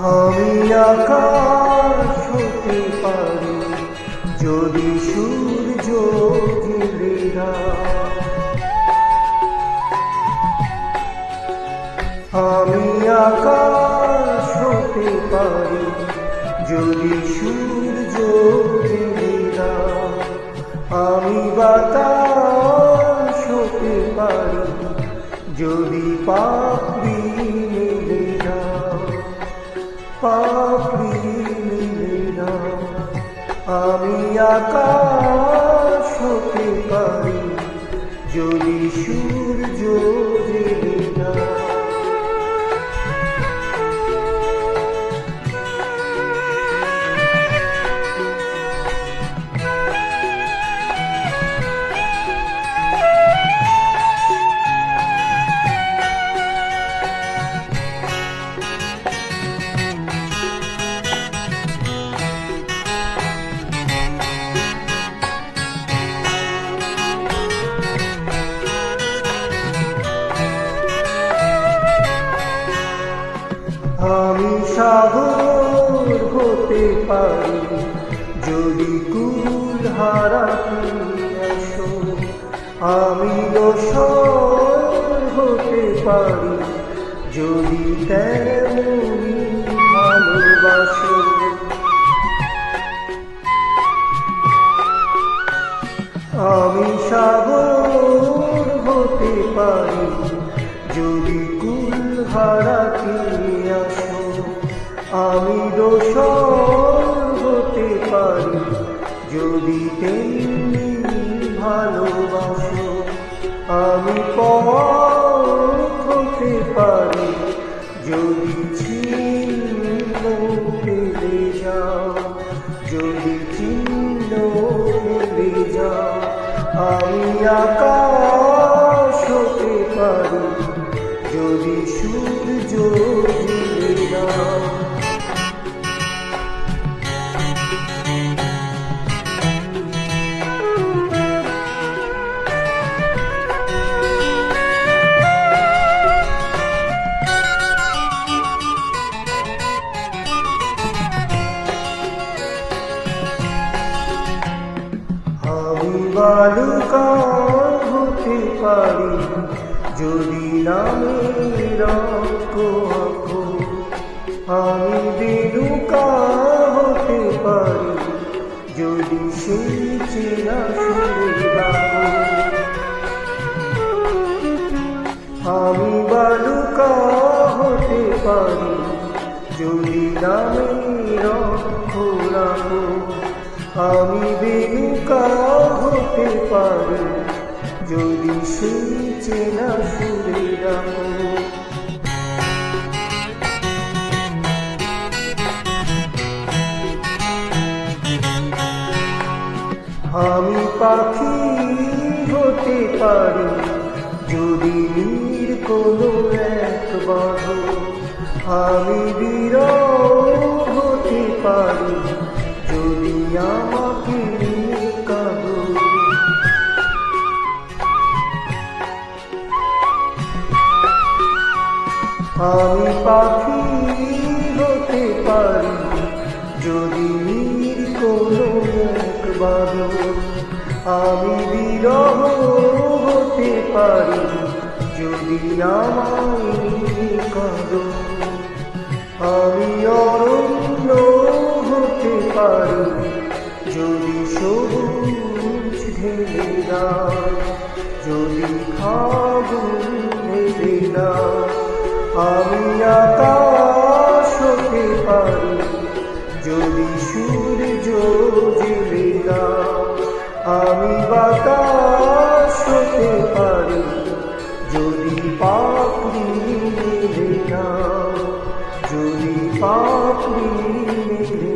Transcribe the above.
আমি আকাশ হতে পারি যদি সূর্য জেলে না। আমি আকাশ হতে পারি যদি সূর্য জেলে না। আমি বাতাস হতে পারি যদি পাপড়ি মেলে না। পাপড়ি মেলে না। আমি আকাশ হতে পারি যদি সূর্য জেলে না। আমি সাগর হতে পারি যদি কুল হারাতে আসো। আমি দোসর হতে পারি যদি তেমনি ভালোবাসো। আমি সাগর হতে পারি যদি কুল হারাতে আসো। আমি দোসর হতে পারি যদি তেমনি ভালোবাসো। আমি পথ হতে পারি যদি চিহ্ন ফেলে যাও। যদি চিহ্ন ফেলে যাও। আমি আকাশ হতে পারি যদি সূর্য জেলে না। আমি বালুকা হতে পারি যদি নামের অঙ্ক আঁকো। আমি বেলুকা হতে পারি যদি সেই চেনা সুরে গাও। আমি বালুকা হতে পারি যদি নামের অঙ্ক আঁকো। আমি বেলুকা হতে পারি যদি সেই চেনা সুরে রাখো। আমি পাখি হতে পারি যদি নীর কোনো এক বাঁধো। আমি বিরহ হতে পারি যদি আমাকে কাঁদো। আমি পাখি হতে পারি যদি নীর কোনো এক বাঁধো। আমি বিরহ হতে পারি যদি আমায় কাঁদো। আমি অরণ্য হতে পারি যদি সবুজ ঢেলে দাও। যদি ফাগুন ঢেলে দাও। আমি আকাশ হতে পারি যদি সূর্য জেলে দাও। আমি বাতাস হতে পারি যদি পাপড়ি মেলে দাও। যদি পাপড়ি মেলে